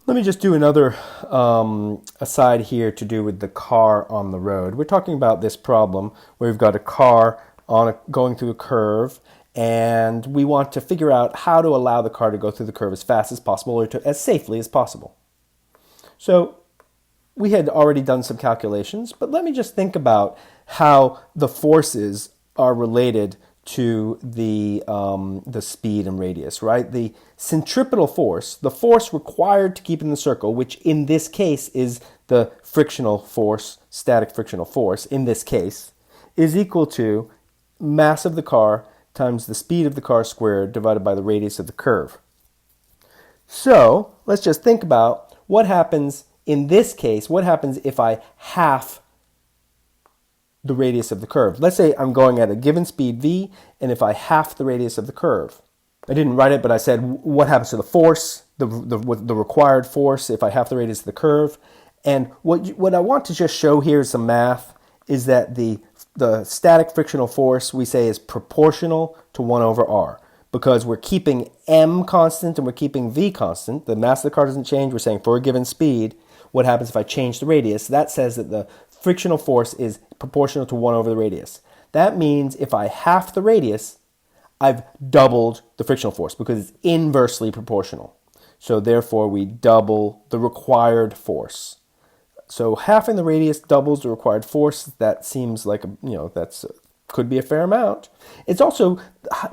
Let me just do another aside here to do with the car on the road. We're talking about this problem where we've got a car going through a curve, and we want to figure out how to allow the car to go through the curve as fast as possible or as safely as possible. So we had already done some calculations, but let me just think about how the forces are related to the speed and radius, right? The centripetal force, the force required to keep it in the circle, which in this case is the frictional force, static frictional force, in this case, is equal to mass of the car times the speed of the car squared divided by the radius of the curve. So let's just think about what happens in this case. What happens if I half the radius of the curve? Let's say I'm going at a given speed v, and if I half the radius of the curve. I didn't write it, but I said what happens to the force, the required force, if I half the radius of the curve. And what I want to just show here is some math, is that the static frictional force, we say, is proportional to 1 over r. Because we're keeping m constant and we're keeping v constant. The mass of the car doesn't change. We're saying for a given speed, what happens if I change the radius? That says that the frictional force is proportional to 1 over the radius. That means if I half the radius, I've doubled the frictional force because it's inversely proportional. So therefore, we double the required force. So halving the radius doubles the required force. That seems like, could be a fair amount. It's also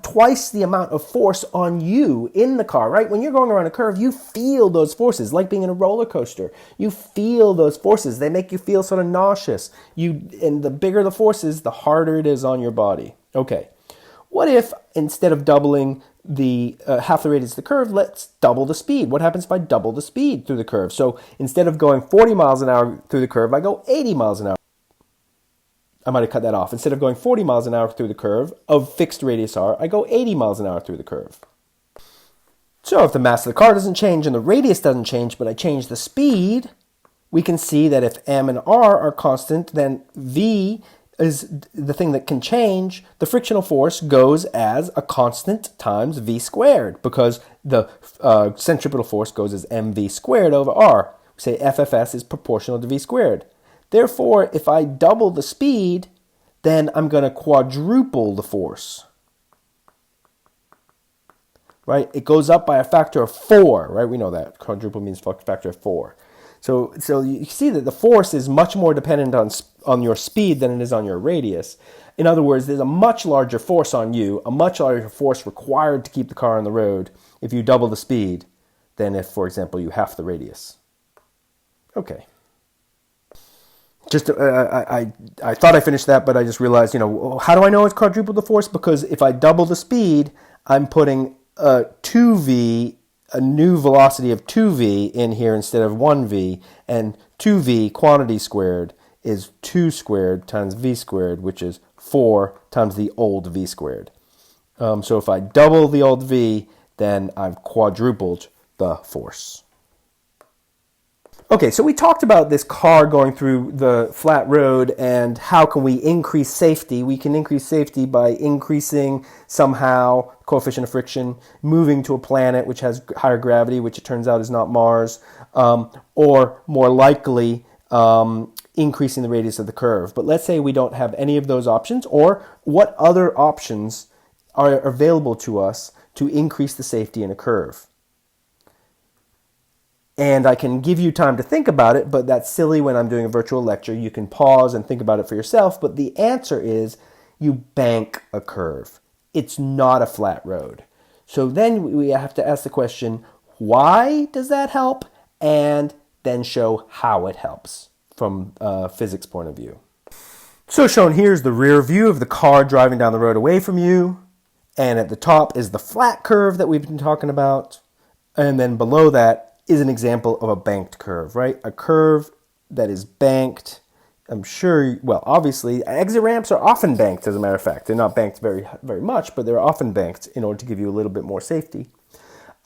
twice the amount of force on you in the car, right? When you're going around a curve, you feel those forces, like being in a roller coaster. You feel those forces. They make you feel sort of nauseous. And the bigger the forces, the harder it is on your body. Okay. What if instead of doubling the half the radius of the curve, let's double the speed? What happens if I double the speed through the curve? So instead of going 40 miles an hour through the curve, I go 80 miles an hour. I might have cut that off. Instead of going 40 miles an hour through the curve of fixed radius r, I go 80 miles an hour through the curve. So if the mass of the car doesn't change and the radius doesn't change, but I change the speed, we can see that if m and r are constant, then v is the thing that can change. The frictional force goes as a constant times v squared, because the centripetal force goes as mv squared over r. We say FFS is proportional to v squared. Therefore, if I double the speed, then I'm going to quadruple the force. Right? It goes up by a factor of 4, right? We know that. Quadruple means factor of 4. So you see that the force is much more dependent on your speed than it is on your radius. In other words, there's a much larger force on you, a much larger force required to keep the car on the road if you double the speed than if, for example, you half the radius. Okay. I thought I finished that, but I just realized, how do I know it's quadruple the force? Because if I double the speed, I'm putting 2v, a new velocity of 2v in here instead of 1v, and 2v, quantity squared, is 2 squared times v squared, which is 4 times the old v squared. So if I double the old v, then I've quadrupled the force. Okay, so we talked about this car going through the flat road and how can we increase safety. We can increase safety by increasing somehow coefficient of friction, moving to a planet which has higher gravity, which it turns out is not Mars, or more likely increasing the radius of the curve. But let's say we don't have any of those options, or what other options are available to us to increase the safety in a curve. And I can give you time to think about it, but that's silly when I'm doing a virtual lecture. You can pause and think about it for yourself, but the answer is you bank a curve. It's not a flat road. So then we have to ask the question, why does that help? And then show how it helps from a physics point of view. So shown here is the rear view of the car driving down the road away from you. And at the top is the flat curve that we've been talking about. And then below that is an example of a banked curve, right? A curve that is banked. I'm sure, well, obviously, exit ramps are often banked, as a matter of fact. They're not banked very, very much, but they're often banked in order to give you a little bit more safety.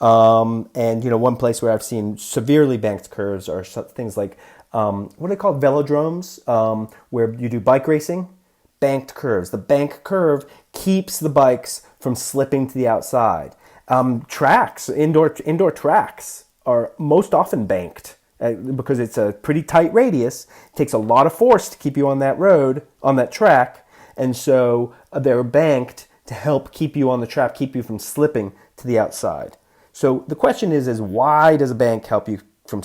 And, one place where I've seen severely banked curves are things like, what are they called? Velodromes, where you do bike racing. Banked curves. The bank curve keeps the bikes from slipping to the outside. Tracks, indoor tracks, are most often banked because it's a pretty tight radius. It takes a lot of force to keep you on that road, on that track, and so they're banked to help keep you on the track, keep you from slipping to the outside. So the question is why does a bank help you from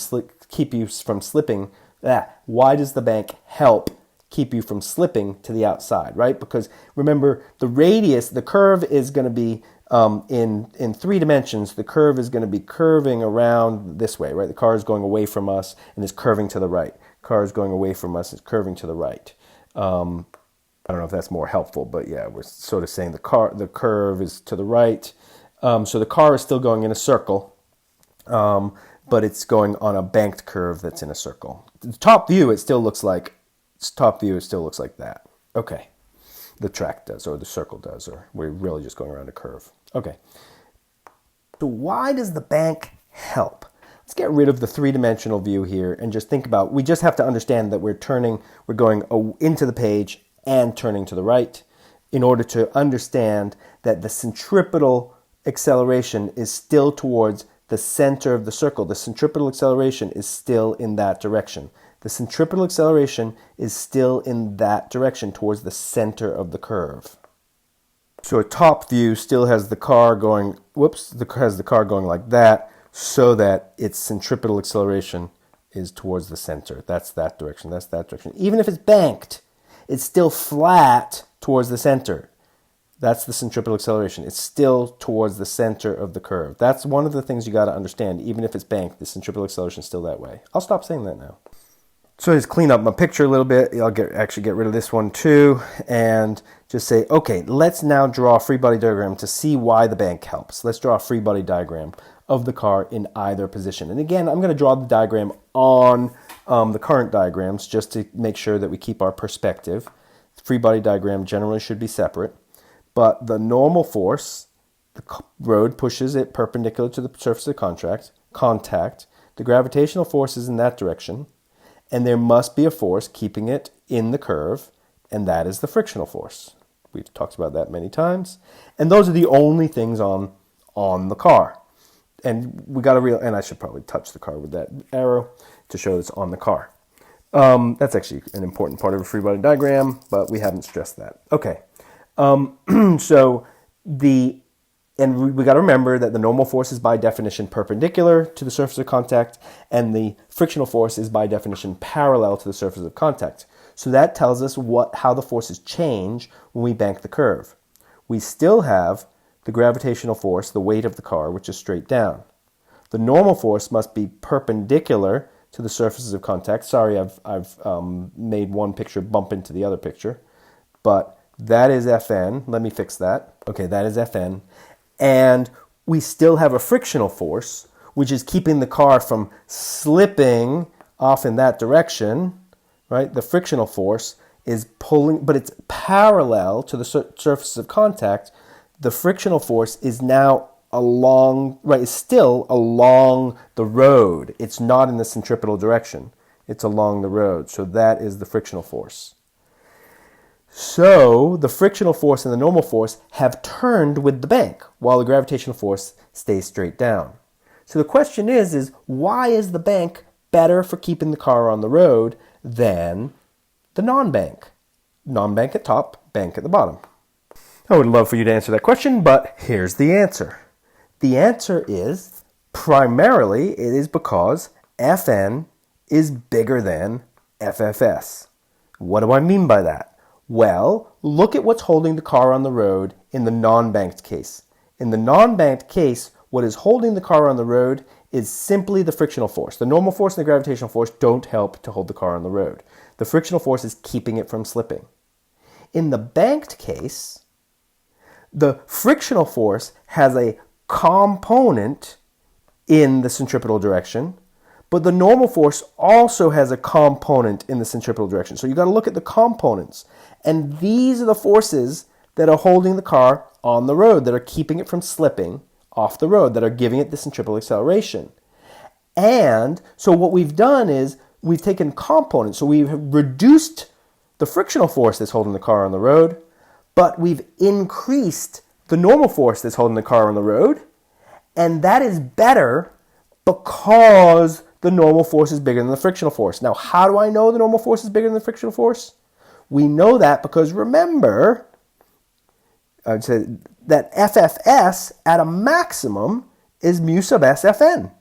keep you from slipping? Why does the bank help keep you from slipping to the outside, right? Because remember, the radius, the curve is going to be in 3 dimensions. The curve is going to be curving around this way, right? The car is going away from us and is curving to the right. Car is going away from us, is curving to the right. I don't know if that's more helpful, but yeah, we're sort of saying the curve is to the right. So the car is still going in a circle, but it's going on a banked curve that's in a circle. The top view, it still looks like that. Okay. The track does, or the circle does, or we're really just going around a curve. Okay. So why does the bank help? Let's get rid of the 3-dimensional view here and just think about, we just have to understand that we're going into the page and turning to the right in order to understand that the centripetal acceleration is still towards the center of the circle. The centripetal acceleration is still in that direction. The centripetal acceleration is still in that direction towards the center of the curve. So a top view still has the car going, going like that, so that its centripetal acceleration is towards the center. That's that direction, that's that direction. Even if it's banked, it's still flat towards the center. That's the centripetal acceleration. It's still towards the center of the curve. That's one of the things you got to understand. Even if it's banked, the centripetal acceleration is still that way. I'll stop saying that now. So just clean up my picture a little bit. I'll actually get rid of this one too, and just say, okay, let's now draw a free body diagram to see why the bank helps. Let's draw a free body diagram of the car in either position. And again, I'm going to draw the diagram on the current diagrams just to make sure that we keep our perspective. The free body diagram generally should be separate, but the normal force, the road pushes it perpendicular to the surface of contact. The gravitational force is in that direction. And there must be a force keeping it in the curve, and that is the frictional force. We've talked about that many times. And those are the only things on the car. And we got to and I should probably touch the car with that arrow to show it's on the car. That's actually an important part of a free body diagram, but we haven't stressed that. Okay. And we got to remember that the normal force is by definition perpendicular to the surface of contact, and the frictional force is by definition parallel to the surface of contact. So that tells us how the forces change when we bank the curve. We still have the gravitational force, the weight of the car, which is straight down. The normal force must be perpendicular to the surfaces of contact. Sorry, I've made one picture bump into the other picture, but that is Fn. Let me fix that. Okay, that is Fn. And we still have a frictional force, which is keeping the car from slipping off in that direction, right? The frictional force is pulling, but it's parallel to the surface of contact. The frictional force is now is still along the road. It's not in the centripetal direction. It's along the road. So that is the frictional force. So the frictional force and the normal force have turned with the bank, while the gravitational force stays straight down. So the question is why is the bank better for keeping the car on the road than the non-bank? Non-bank at top, bank at the bottom. I would love for you to answer that question, but here's the answer. The answer is primarily it is because Fn is bigger than FFS. What do I mean by that? Well, look at what's holding the car on the road in the non-banked case. In the non-banked case, what is holding the car on the road is simply the frictional force. The normal force and the gravitational force don't help to hold the car on the road. The frictional force is keeping it from slipping. In the banked case, the frictional force has a component in the centripetal direction, but the normal force also has a component in the centripetal direction. So you got to look at the components. And these are the forces that are holding the car on the road, that are keeping it from slipping off the road, that are giving it the centripetal acceleration. And so what we've done is we've taken components. So we've reduced the frictional force that's holding the car on the road, but we've increased the normal force that's holding the car on the road. And that is better Because the normal force is bigger than the frictional force. Now, how do I know the normal force is bigger than the frictional force? We know that because remember, I said that FFS at a maximum is mu sub s Fn.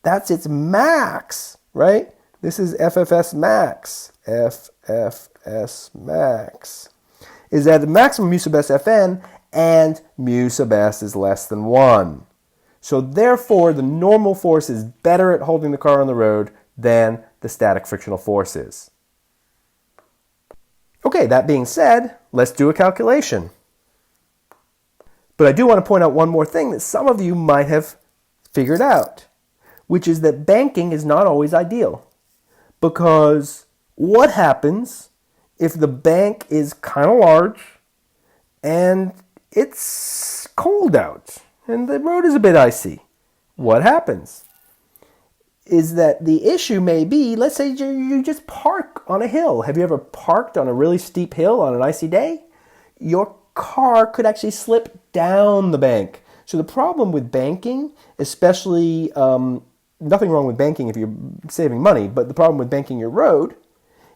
That's its max, right? This is FFS max. FFS max is at the maximum mu sub s Fn, and mu sub s is less than 1. So therefore, the normal force is better at holding the car on the road than the static frictional force is. Okay, that being said, let's do a calculation. But I do want to point out one more thing that some of you might have figured out, which is that banking is not always ideal. Because what happens if the bank is kind of large and it's cold out and the road is a bit icy? What happens is that the issue may be, let's say you just park on a hill. Have you ever parked on a really steep hill on an icy day? Your car could actually slip down the bank. So the problem with banking, especially, nothing wrong with banking if you're saving money, but the problem with banking your road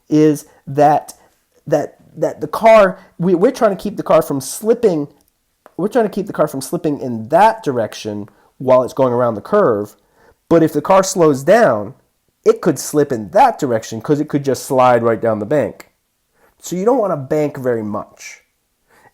is that the car, we're trying to keep the car from slipping. We're trying to keep the car from slipping in that direction while it's going around the curve. But if the car slows down, it could slip in that direction because it could just slide right down the bank. So you don't want to bank very much.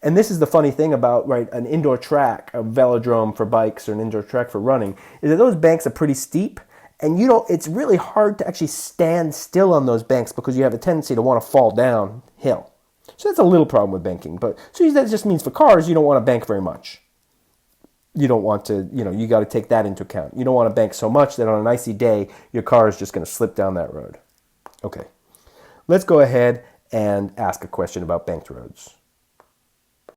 And this is the funny thing about, right, an indoor track, a velodrome for bikes or an indoor track for running, is that those banks are pretty steep. And it's really hard to actually stand still on those banks because you have a tendency to want to fall downhill. So that's a little problem with banking. But so that just means for cars, you don't want to bank very much. You don't want to, you got to take that into account. You don't want to bank so much that on an icy day, your car is just going to slip down that road. Okay, let's go ahead and ask a question about banked roads.